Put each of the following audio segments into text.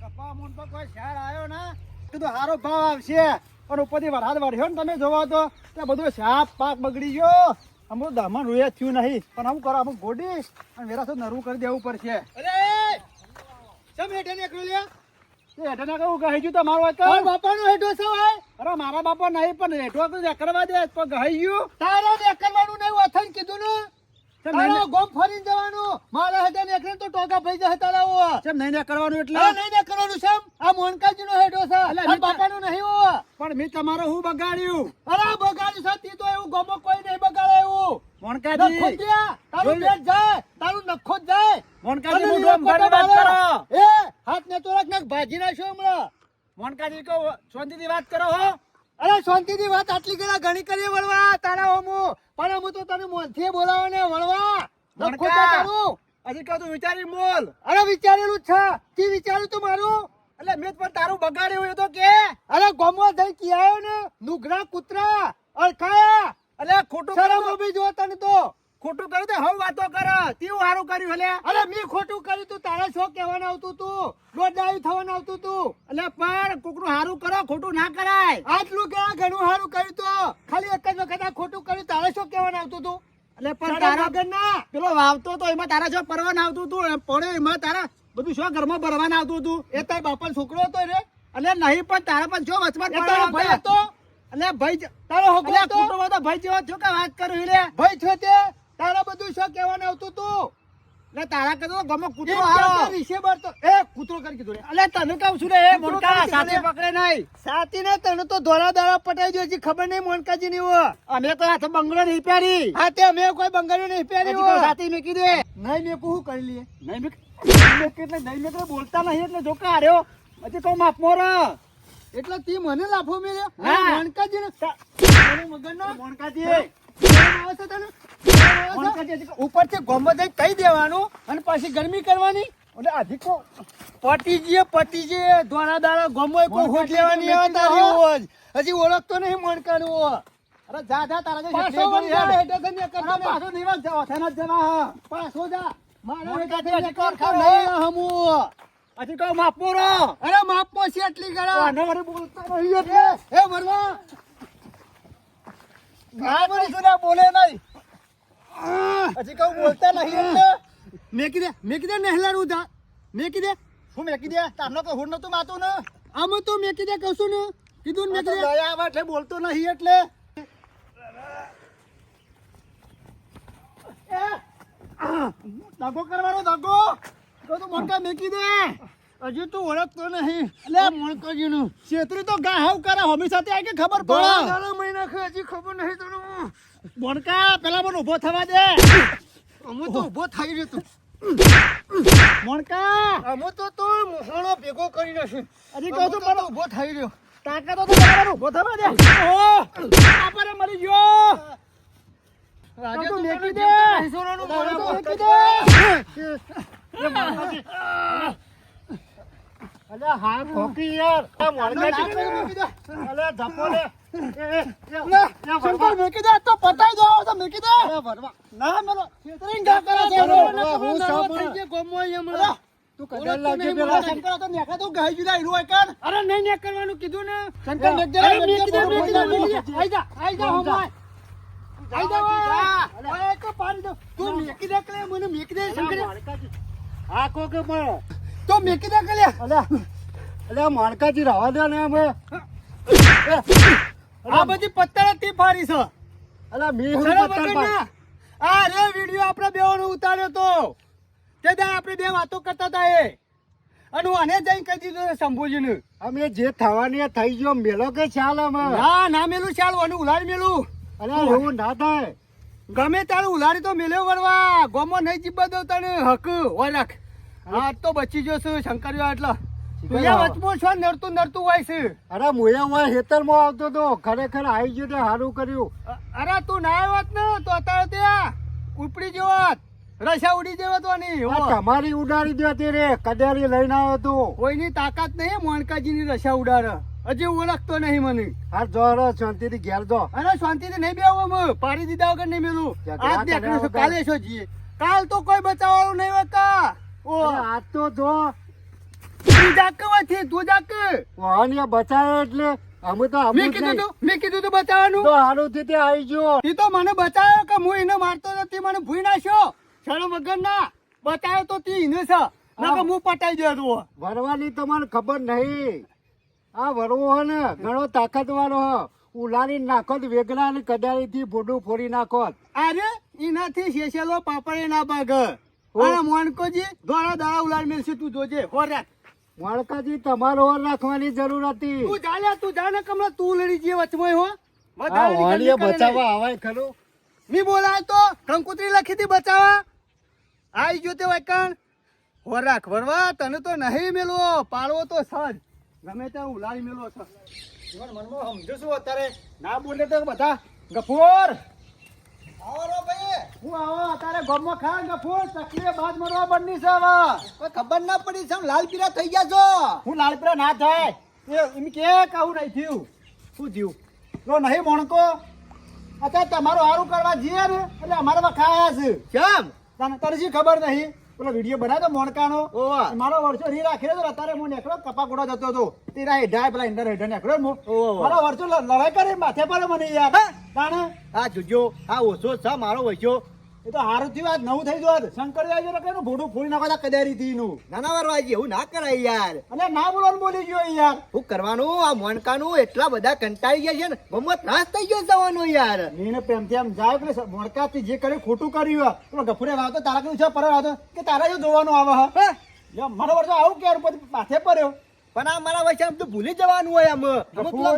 કપા મોન તો કોઈ શહેર આવ્યો ને કીધું સારો ભાવ આવશે પણ ઉપરથી વરસાદ વળ્યો ને તમે જોવો તો ત્યાં બધું શાક પાક બગડી ગયો અમુક દમણ રૂએ થયું નહીં પણ અમુક કરો અમુક ગોડી અને વેરા તો નરવું કરી દેવું પડશે. અરે ચમ હેઠે નીકળ્યો લે હેઠે ના કહું ગઈ ગયું તમારું બાપાનો હેઠો છે ભાઈ. અરે મારા બાપા નહીં પણ હેઠો તો કરવા દે પણ ગઈ ગયું તારે નીકળવાનું નહીં અથન કીધું ને તારો ગોમ ફરીને જવાનું મારા હેઠે નીકળે તો ટોકા ભઈ જશે તારાઓ કેમ નહીં કરવાનું એટલે નહીં કરવાનું છે આ મોનકાજીનો હેઠો છે અને બાપાનો નહીં હો પણ મે તમારો હું બગાડ્યું. અરે બગાડ્યું સાથી તો એવું ગોમો કોઈ નહીં બગાડે એવું મોનકાજી ખોટિયા તારું પેટ જાય તારું નખો જાય મોનકાજી હું ડોમ ભરી વાત કરો એ હાથ ને તો રાખ ભાજી નાખ્યો હમણાં મોનકાજી કો શાંતિથી વાત કરો હો. અરે શાંતિથી વાત આટલી ઘણી કરીએ વળવા તારા હોમો પણ હું તો તને મોનથી બોલાવો ને વળવા નખો તારું હજી કહું તું વિચારી બોલ. અરે વિચારેલું છે તી વિચાર્યું તું મારું એટલે મેં પણ તારું બગાડ્યું એ તો કે અરે ગોમો દઈ કી આવ્યો ને નુગરા કૂતરા અળખાયા અલે ખોટું શરમ ઉભી જો તને તો ખોટું કર્યું તે હવ વાતો કર તીવું હારું કર્યું હલે. અરે મે ખોટું કર્યું તું તારા શો કહેવાનું આવતું તું દોડાઈ થવાનું આવતું તું એટલે પણ કોકનું હારું કરો ખોટું ના કરાય. આટલું કે ઘણું હારું કર્યું તો ખાલી એક જ વખત આ ખોટું કર્યું તારા શો કહેવાનું આવતું તું એટલે પણ તારા વગર ના પેલો વાવતો તો એમાં તારા જો પરવાન આવતું તું એમ પડ્યો એમાં તારા બધું શું ઘરમાં ભરવાન આવતું હતું એ તારા બાપાનો છોકરો હતો રે એટલે નહીં પણ તારા પણ જો વચમાં ભાઈ હતો એટલે ભાઈ તારો હોકલા તો ભાઈ જેવો છો કે વાત કરું લે ભાઈ છો તે તારા બધું શું કહેવાનું આવતું તું એટલે તારા કદો ગમો કૂતરો હારો વિશે બરતો એ કૂતરો કરી કીધું એટલે તને કહું છું રે એ મોનકા સાથી પકડે નહીં સાથી ને તને તો ધોળા દાડા પટાઈ જો હજી ખબર નહીં મોનકાજી ની હો અમે તો હાથ બંગડો નહીં પહેરી હા તે અમે કોઈ બંગડો નહીં પહેરી હો સાથી મેકી દે નહીં મેં કહું કરી લીએ નહીં મેક એટલે નહીં મેક બોલતા નહીં એટલે જોકા આર્યો હજી કહું માફ મોર એટલે તી મને લાફો મેલ્યો મોનકાજી ને મગન મોનકાજી ઉપરથી ગોમો દઈ કહી દેવાનું અને પાછી ગરમી કરવાની એટલે અધિકો પટી ધોળા દાડા ગોમો કોઈ હોટ લેવાની હજી ઓળખતો નહીં મોનકાનું. અરે જા તારા જો પાછો નિવાસ જાવ થેના જવા પાછો જા મારા હજી કહો માપમોરો અરે માપમો છે એટલી ગળા આને વરે બોલતા નહીં એટલે એ મરવા બોલે નહીં હજી કહું બોલતા નહીં એટલે મેકી દે નહેલારું જા મેકી દે હું મેકી દે તારનો કોઈ હુડ નતું માતું ને આમ તો મેકી દે કહું છું ને કીધું મેકી દે દયા એટલે બોલતો નહીં એટલે દાગો કરવાનો દાગો તો મોનકા મેકી દે હજી તું ઓળખતો નહીં એટલે મોનકાજી નું છેતરી તો ગાહાવ કરે હંમેશા તે કે ખબર પડે મહિના હજી ખબર નહીં તને મોનકા પેલા મને ઉભો થવા દે અમુ તો ઉભો થઈ રહ્યો તું મોનકા અમુ તો મોહણો ભેગો કરી નાખે હજી કહું તું મને ઉભો થઈ રહ્યો તાકાતો તો બરાબર ઉભો થવા દે ઓ આપરે મરી ગયો રાજુ મેકી દે ઈશ્વરનો બોલાવો મેકી દે એ મોનકાજી અલે હા ભોકી યાર આ મોનકાજી અલે ધપો લે શંકર મેકી દે તો પતાઈ દો તો મેકી દે ના મેલો છેતરીને ગા કરે છે હું સાંભળી કે ગોમો હમણા તું કદર લાગે પેલા શંકર તો નેકા તો ગાઈ જુલા હીરો એકન અરે નહીં ને કરવાનું કીધું ને શંકર મેકી દે આઈ જા હો ભાઈ આઈ જા ઓય તો પાડી દો તું મેકી દે કે મને મેકી દે શંકર આ કો કે પણ તો મેકી દે કે અલે માણકાજી રાવા દે ને અમે આ બધી પત્તર થી ફારી છે અલા મે પત્તર આ રે વિડિયો આપણે બેઓનો ઉતાર્યો તો તે દા આપણે બે વાતો કરતા હતા એ અને આને જઈ કહી દીધું શંભુજીને અમે જે થવાની થઈ ગયો મેલો કે ચાલ અમે ના મેલું ચાલ ઓનું ઉલાડી મેલું અરે એવું ના થાય ગમે તારું ઉલાડી તો મેલ્યો વળવા ગોમો નહીં જીબા દઉં તને હક હોય રાખ હા તો બચી જશે શંકરિયો એટલે વચમો છો નડતું હોય છે અરે મોયા હોય હેતરમાં આવતો તો ખરેખર આવી ગયો તે સારું કર્યું અરે તું ના આવ્યો ને તો અત્યારે ત્યાં ઉપડી જવત રસા ઉડી જવત તમારી ઉડાડી દેતી રે કદારી લઈને આવ્યો તું કોઈની તાકાત નહીં મોનકાજીની રસા ઉડાડે હજી ઓળખતો નહીં મને હા જો શાંતિથી ઘેર જો અરે શાંતિથી નહીં બેવું પાડી દીધા વગર નહીં મેલું આજ દેખાડું છું કાલે છો જીએ કાલ તો કોઈ બચાવવાનું નહીં હોતા ઓ આજ તો જો જાક વાથી તું જાક વાહન બચાવે એટલે અમે તો મેં કીધું તું બચાવવાનું તો હારું થી ત્યાં આવી ગયો. ઈ તો મને બચાવ્યો કે હું એને મારતો નથી મને ભૂઈ નાખ્યો છળ વગર ના બચાવ્યો તો તી એને છે નકર હું પટાઈ દેતો વરવાની તમારે ખબર નહીં. આ વરવો હે ને ઘણો તાકાત વાળો હે. ઉલારી નાખો વેગડા ને કડાળી થી ભોડું ફોડી નાખો. અરે એનાથી શેષેલો પાપડે ના ભાગ અને મોનકોજી દોડા દાડા ઉલાડ મેલશે તું જોજે હોરા વળકાજી તમારો ઓર રાખવાની જરૂર હતી. તું જાલે તું જાને કમલા તું લડી જે વચમાં હો આ વાણીએ બચાવવા આવાય ખરું. મી બોલાય તો કંકુતરી લખી દી બચાવવા આઈ ગયો તે વાકણ હોરાક વરવા તને તો નહીં મેલો પાળવો તો સજ ગમે ત્યાં ઉલાડી મેલો છે જીવન મનમાં સમજો છું અત્યારે ના બોલે તો બધા ગફોર આવો રો ભાઈ હું આવો અત્યારે ગમમાં ખા ગફોર તકલીફ બાદ મરવા બનની છે હવે કોઈ ખબર ના પડી છે લાલ પીરા થઈ ગયા છો હું લાલ પીરા ના થાય એમ કે કહું નહીં થયું શું થયું તો નહીં મોણકો અત્યારે તમારું સારું કરવા જઈએ ને એટલે અમારે વખાયા છે કેમ તને શી ખબર નહીં પેલો વિડીયો બનાવ્યો મોણકાનો મારો વર્ષો રી રાખેલો તો અત્યારે હું નીકળો કપા ગોળો જતો હતો તેરા હેઠા પેલા ઇન્ડર હેઠા નીકળ્યો મારો વર્ષો લડાઈ કરી માથે પડે મને યાર તાણે આ જોજો આ ઓછો છે મારો વચ્ચો એ તો હારું થયું આજ નવું થઈ ગયું શંકર આવ્યો ને કઈ ભોડું ફોડી નાખવા કદારી થી નું નાના વરવાજી એવું ના કરાય યાર અને ના બોલવાનું બોલી ગયો યાર શું કરવાનું આ મોણકાનું એટલા બધા કંટાળી ગયા છે ને ગમત નાશ થઈ ગયો જવાનું યાર નીને પ્રેમથી આમ જાય એટલે મોણકાથી જે કર્યું ખોટું કર્યું તો ગફુરે વાતો તારા કયું છે પર વાતો કે તારા જો જોવાનું આવે હે મારો વર્ષો આવું કે માથે પડ્યો પણ આ મારા વચ્ચે આમ તો ભૂલી જવાનું હોય આમ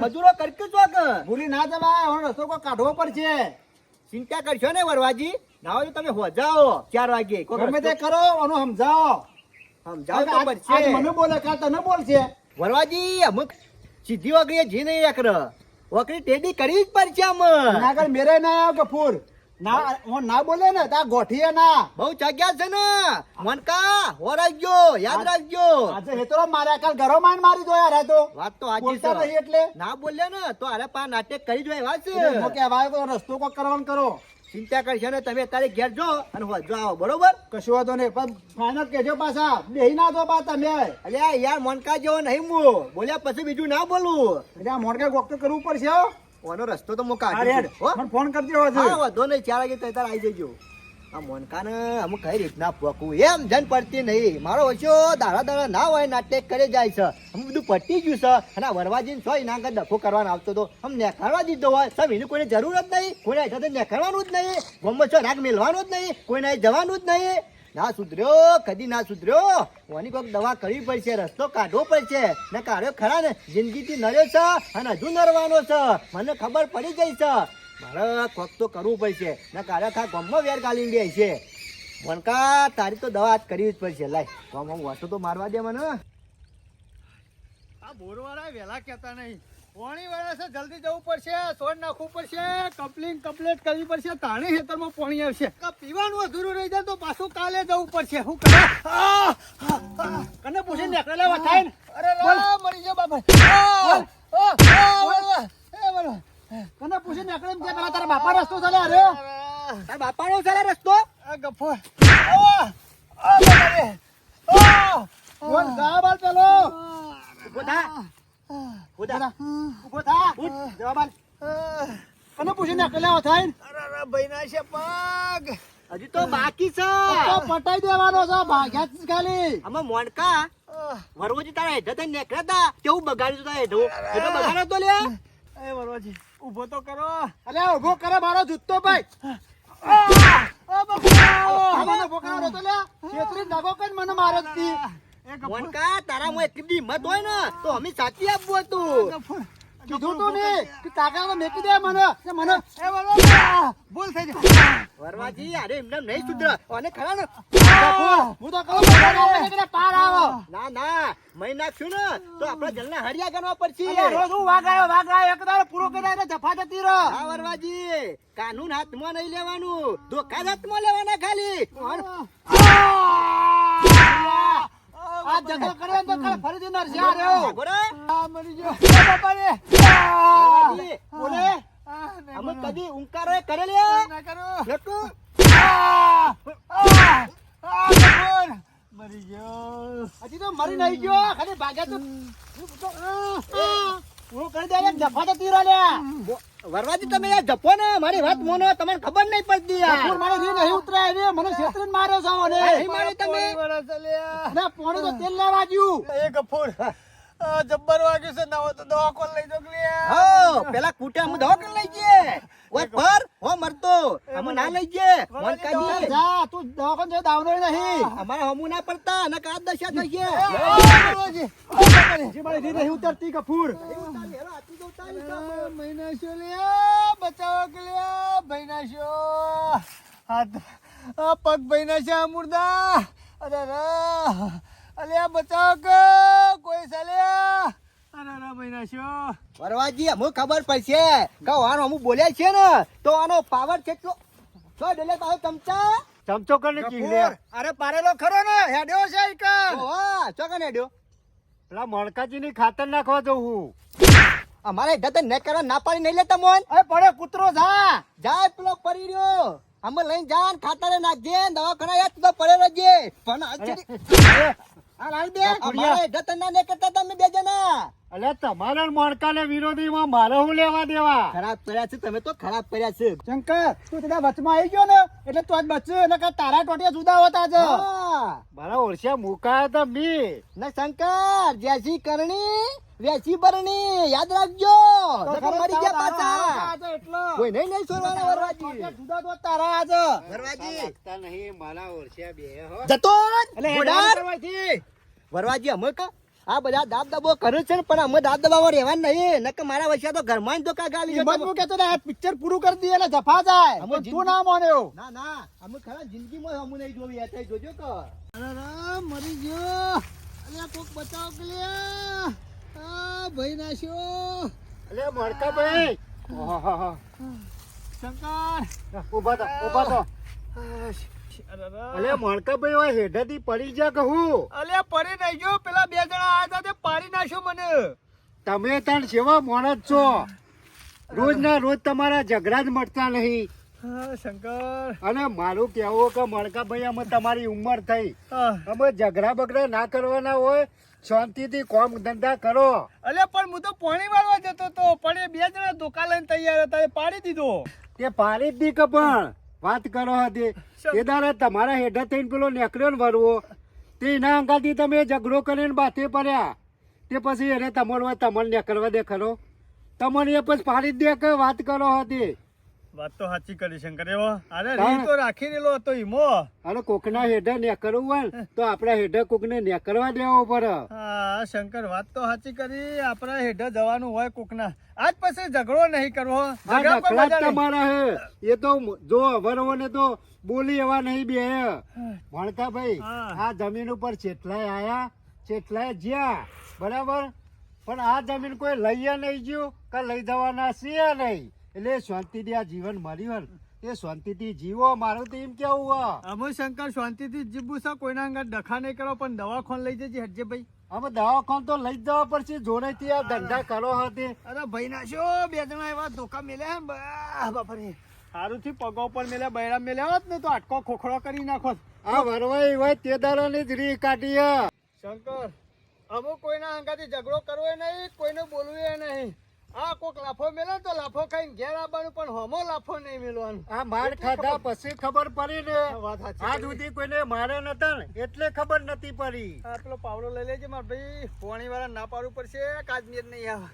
મજૂરો કરકે ચોક ભૂલી ના જવાય હવે રસ્તો કોઈ કાઢવો પડશે ચિંતા કરશો ને વરવાજી ના હોય તમે હો જાઓ 4 વાગે ગમે તે કરો અને સમજાવો તો પડશે મને બોલે કાલ તને બોલશે વરવાજી અમુક સીધી વગડી જી નહીં એકર વકરી ટેડી કરી જ પડશે આમ ના કર મેરે ના આવ ગફૂર ના હું ના બોલે ને તા ગોઠીએ ના બહુ જાગ્યા છે ને મનકા હો રાખજો યાદ રાખજો આજે હેતરો માર્યા કાલ ઘરો માન મારી જોયા રે તો વાત તો આજી છે નહીં એટલે ના બોલે ને તો અરે પા નાટક કરી જોય વાત છે ઓકે હવે તો રસ્તો કો કરવાનું કરો ચિંતા કરશો ને તમે તારે ઘેર જો અને હોજો આવો બરોબર કશું વાતો નહીં પણ ફાઇનલ કેજો પાછા બેહી ના દો પા તમે અલ્યા યાર મોનકા જેવો નહીં હું બોલ્યા પછી બીજું ના બોલું એટલે આ મોનકા ગોક્ટર કરવું પડશે ઓનો રસ્તો તો મોકા મને ફોન કરતી હોય છે હા વધો નહીં 4 વાગે તૈયાર આવી જજો આ મોનકાને અમુક કઈ રીતના પોકવું એમ જન પડતી નહીં મારો ઓછો દાડા દાડા ના હોય નાટક કરે જાય છે આમ બધું પટી ગયું છે અને વરવાજીને સોય ના કર ડખો કરવાનો આવતો તો આમ નેખાડવા દીધો હોય સમ એની કોઈને જરૂર જ નહીં કોઈને સાથે નેખાડવાનું જ નહીં ગમે છો રાગ મેળવાનું જ નહીં કોઈને જવાનું જ નહીં ના સુધર્યો કદી ના સુધર્યો ઓની કોઈક દવા કરવી પડશે રસ્તો કાઢવો પડશે ને કાઢ્યો ખરા ને જિંદગીથી નર્યો છે અને હજુ નરવાનો છે મને ખબર પડી ગઈ છે મારે કોક તો કરવું પડશે ને કાઢે ખા ગમમાં વેર ગાલી દે છે મનકા તારી તો દવા આજ કરવી જ પડશે લાય ગમ વાતો તો મારવા દે મને આ બોરવાળા વેલા કહેતા નહીં પાણી વાળા છે જલ્દી જવું પડશે સોડ નાખવું પડશે કમ્પ્લીટ કરવી પડશે તાણે ખેતરમાં પાણી આવશે પીવાનું અધૂરું રહી જાય તો પાછું કાલે જવું પડશે શું કરે કને પૂછી નીકળેલા થાય ને અરે મરી જાવ બાપા કને પૂછી નીકળે એમ કે પેલા તારા બાપા રસ્તો ચાલે અરે તારા બાપાનો ચાલે રસ્તો ગફોર બોલ ગાબાલ પેલો ઉભો થા ઉભો થા જવાબ આલ કને પૂછી નીકળ્યા થાય ને અરે ભાઈના છે પગ હજી તો બાકી છે તો પટાઈ દેવાનો છે ભાગ્યા જ ખાલી આમાં મોણકા વરવોજી તારા હેઠે થઈને નીકળ્યા કેવું બગાડ્યું તારા હેઠું એટલે બગાડ્યો તો લે એ વરવોજી ઉભો તો કરો અરે ઉભો કરે મારો જૂતો ભાઈ મને મારે મોનકા તારા માં એટલી હિંમત હોય ને તો અમે સાચી આપવું હતું કીધું તું ને કે કાકા મેકી દે મને મને ભૂલ થઈ જાય વરવાજી અરે એમને નહીં સુધર અને ખરા ને હું તો કહું પાર આવો ના ના મહી નાખ્યું ને તો આપડે જલના હરિયા ગણવા પડશે રોજ હું વાગાયો એક દાડો પૂરો કર્યા એટલે જફા જતી રહો હા વરવાજી કાનૂન હાથમાં નહીં લેવાનું ધોકા હાથમાં લેવાના ખાલી આ જગલ કરે તો ફરીથી નરસ્યા રહ્યો આ મરી ગયો બાપા રે બોલે અમે કદી ઉંકારો કરેલી ના કરો લટુ મરી ગયો. હજી તો મરી નહીં ગયો ખાલી ભાગ્યા તો હું કરી દે એક જફા તો તીરો લ્યા વરવાજી તમે યાર જપો ને મારી વાત મોનો તમને ખબર નહીં પડતી યાર કપૂર મારી રી નહીં ઉતરાય રે મને છેતરીને માર્યો છો મને નહીં માર્યો તમે? ના પોણી તો તેલ લેવા જ્યું એ કપૂર જબ્બર વાગ્યું છે ના હોય તો દવાખાને લઈ જાવ કે હો પેલા કુટા હું દવાખાને લઈ જઈએ ઓય પર હો મરતો અમે ના લઈ જઈએ મન કાઢી જા તું દવાખાને જઈ દાવનો નહીં અમારા હમુ ના પડતા ને કાદ દશા થઈ છે જે મારી રી નહીં ઉતરતી કપૂર મહિના શો લ્યા બચાવો કે લ્યા ભાઈના શો હાથ આ પગ ભાઈના છે મુર્દા અરે અલ્યા બચાવો કે કોઈ સાલ્યા અરે ભાઈના શો વરવાજી અમુ ખબર પડશે કે આનો અમુ બોલ્યા છે ને તો આનો પાવર કેટલો છો ડેલે પાછો ચમચા ચમચો કરીને કીધે અરે પારેલો ખરો ને હેડ્યો છે ઈ કર ઓહો ચો કને ડ્યો પેલા મણકાજી ની ખાતર નાખવા જઉં હું અમારે ઢતે ને કરવા ના પાડી નહીં લેતા મોન અરે પડે કૂતરો જા જાય પેલો પડી રહ્યો અમે લઈને જાન ખાતરે નાખજે દવાખાના યાદ તો પડે રહેજે પણ આ લાવી દે અમારે ઢતે ના ને કરતા તમે બે જણા અલ્યા તમારા મણકાને વિરોધીમાં મારે હું લેવા દેવા ખરાબ કર્યા છે તમે તો ખરાબ કર્યા છે શંકર તું તેના વચમાં આવી ગયો ને એટલે તું આજ બચ્યો એટલે કે તારા ટોટિયા જુદા હોતા જ હા. મારા ઓળખ્યા મુકાયા તો મી ને શંકર જેસી કરણી વેસી બરણી યાદ રાખજો નકર મરી ગયા પાછા કોઈ નહીં નહીં છોડવાના વરવાજી જુદા તો તારા આજ વરવાજી નહીં મારા ઓળખ્યા બે હો જતો એટલે ગોડાર. કરવાથી વરવાજી અમે આ બધા દાબ દબો કરે છે ને પણ અમે દાબ દબાવવા રહેવાનું નહીં નકર મારા વચ્ચે તો ઘરમાં જ ધોકા ગાલી જતો. હિંમત મૂકે તો ને પિક્ચર પૂરું કરી દે એટલે જફા જાય અમે પણ તું ના માન્યો ના ના અમે ખરા જિંદગીમાં અમે નહીં જોવી અત્યારે જોજો કે મરી ગયો અલ્યા કોક બચાવ કે લ્યા આ ભાઈ નાશ્યો અલ્યા મણકા ભાઈ શંકર ઉભા તો અલ્યા મણકા ભાઈ ઓય હેઠેથી પડી જા કહું અલ્યા પડી નહીં ગયો પેલા બે જણા આયા હતા તે પાડી નાખ્યો મને તમે તાણ સેવા મોણસ છો રોજ ના રોજ તમારા ઝઘડા જ મળતા નહીં શંકર અને મારું કહેવું કે મણકા ભાઈ અમે તમારી ઉંમર થઈ અમે ઝઘડા બગડા ના કરવાના હોય શાંતિથી કામ ધંધા કરો અલ્યા પણ હું તો પાણી વાળવા જતો તો પણ એ બે જણા ધોકા લઈને તૈયાર હતા એ પાડી દીધો તે પારી જ દી કે પણ વાત કરો હતી એ દાડે તમારા હેઠળ થઈને પેલો નેકળ્યો ને વરવો તે એના અંગાથી તમે ઝઘડો કરીને બાથે પડ્યા તે પછી એને તમારો તમને નેકળવા દે ખરો તમને એ પછી પાડી જ દે કે વાત કરો હતી વાત તો સાચી કરી શંકર એવો અરે રી તો રાખી રહેલો હતો ઈમો અને કોકના હેઠળ નેકળવું હોય ને તો આપણા હેઠળ કોકને નેકળવા દેવો પડે હા શંકર વાત તો સાચી કરી આપણા હેઠળ જવાનું હોય કોકના આજ પછી ઝઘડો નહીં કરવો આ ઝઘડા કોઈ નકલા જ મજા નહીં. તમારા હે એ તો જો વરવોને તો બોલી એવા નહીં બે ભણતા ભાઈ હા. આ જમીન ઉપર ચેટલાય આયા ચેટલાય જ્યાં બરાબર પણ આ જમીન કોઈ લઈએ નહીં ગયું કે લઈ જવાના છીએ નહીં એટલે શાંતિથી આ જીવન મળ્યું હોય એ શાંતિથી જીવો મારું તો એમ કેવું હોય અમે શંકર શાંતિથી જીવવું છે કોઈના અંગત ડખા નહીં કરો પણ દવાખાને લઈ જજે હટજે ભાઈ હવે દવાખાન તો લઈ જ જવા પડશે જોડેથી આ ધંધા કરો હતી અરે ભાઈ ના શું બે જણા એવા ધોકા મેલ્યા બાપરે સારું થી પગો પર મેલ્યા બૈરા મેલ્યા હોત ને તો આટકો ખોખડો કરી નાખો આ વરવાઈ હોય તે દાડાની જ રી કાઢી હે. શંકર અમુક કોઈના અંગાથી ઝઘડો કરવો નહીં કોઈને બોલવું નહીં આ કોક લાફો મેલે તો લાફો ખાઈને ઘેર આવવાનું પણ હોમો લાફો નહીં મેલવાનું આ માર ખાધા પછી ખબર પડી ને વાત સાચી આ કરી. સુધી કોઈને મારે નતા ને એટલે ખબર નથી પડી આ પેલો પાવડો લઈ લેજે માર ભાઈ પોણી વાળા ના પાડવું પડશે કાજમીર નહીં આવે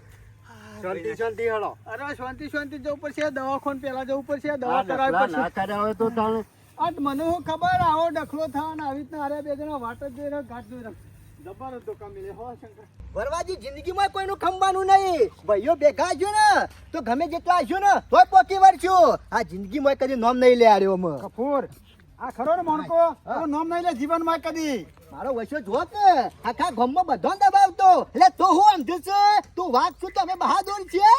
શાંતિ શાંતિ હળો અરે શાંતિ શાંતિ જવું પડશે દવાખાને પેલા જવું પડશે દવા આ કરાવવી ડખલા ના પડશે કર્યા હોય તો તાણે આજ મને હું ખબર આવો ડખલો થાય ને આવી રીતના અરે બે જણા વાટ જ જોઈ રહ્યા ઘાટ જોઈ રહ્યા જબર ધોકા મિલે હો શંકર વરવાજી જિંદગીમાં કોઈનું ખંભાનું નહીં ભાઈઓ ભેગા હશો ને તો ગમે જેટલા હશો ને તોય પોકી વળશું આ જિંદગીમાં કદી નોમ નહીં લે આર્યો અમે કપૂર આ ખરો ને મણકો એનું નામ નહીં લે જીવનમાં કદી મારો વૈસો જો કે આખા ગામમાં બધો દબાવતો એટલે તો હું સમજુ છે તું વાત છું તો અમે બહાદુર છીએ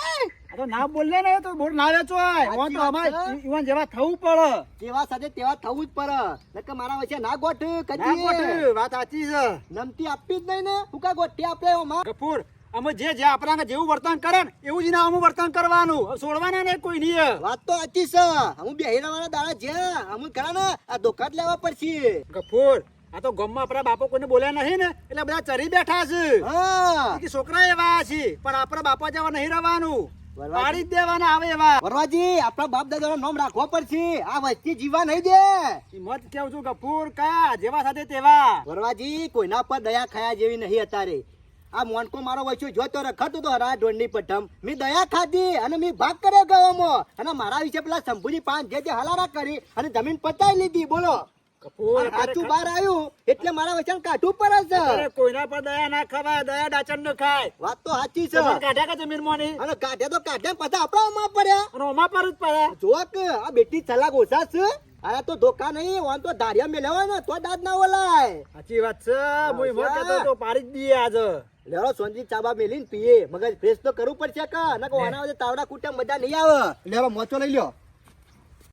આ તો ના બોલને ને તો બોલ ના લેચો હોય તો અમારે ઈવન જેવા થવું પડે તેવા સાથે તેવા થવું જ પડે નકર મારા વચ્ચે ના ગોઠ ના કદી ગોઠવી, વાત સાચી છે નમતી આપી જ નહીં ને હું કા ગોઠી આપણે ઓમાં કપૂર અમે જે આપણા જેવું વર્તન કરે ને એવું જ ના અમુક વર્તન કરવાનું છોડવાના નહીં કોઈ નહીં વાત તો સાચી છે હું બેહીરા વાળા દાડા જ્યાં અમુક ખરા ને આ દોખાત લેવા પડશે કપૂર આ તો ગામમાં આપણા બાપો કોઈને બોલ્યા નહીં ને એટલે બધા ચરી બેઠા છે હા કે છોકરા એવા છે પણ આપણા બાપા જેવા નહીં રહેવાનું, વરવાજી. પાડી જ દેવાના આવે એવા. વરવાજી આપણા બાપ દાદાનું નામ રાખવો પડશે, આ વસ્તી જીવા નહીં દે. ઈ મત કેવું છું ગફુર કા જેવા સાથે તેવા. વરવાજી કોઈના પર દયા ખાયા જેવી નહીં અત્યારે. આ મોનકો મારો વચ્ચે જોતો રખતો તો હરા ઢોંડની પઠમ મેં દયા ખાધી અને મેં ભાગ કર્યો ગયોમાં અને મારા વિશે પેલા શંભુની પાન જે હલારા કરી અને જમીન પતાવી લીધી. બોલો ગફુર આ સાચું બહાર આવ્યું એટલે મારા વચન કાઢવું પડે છે. અત્યારે કોઈના પર દયા ના ખવાય, દયા ડાચન ન ખાય. વાત તો સાચી છે. તમને કાઢ્યા કે જમીન મોની અને કાઢ્યા તો કાઢ્યા પછી આપણા માં પડ્યા. અને ઓમાં પર જ પડ્યા. જો કે આ બેટી ચલાક ઓછા છે. આ તો ધોકા નહીં વાન તો ધારિયા મેલ્યા હોય ને તો દાદ ના ઓલાય. સાચી વાત છે. હું એમ કહેતો તો પાડી જ દઈએ આજે. લેરો સોંજી ચાબા મેલીને પીએ, મગજ ફ્રેશ તો કરવું પડશે કે નકો આના વચ્ચે તાવડા કુટે મજા નહીં આવે. લેરો મોચો લઈ લ્યો.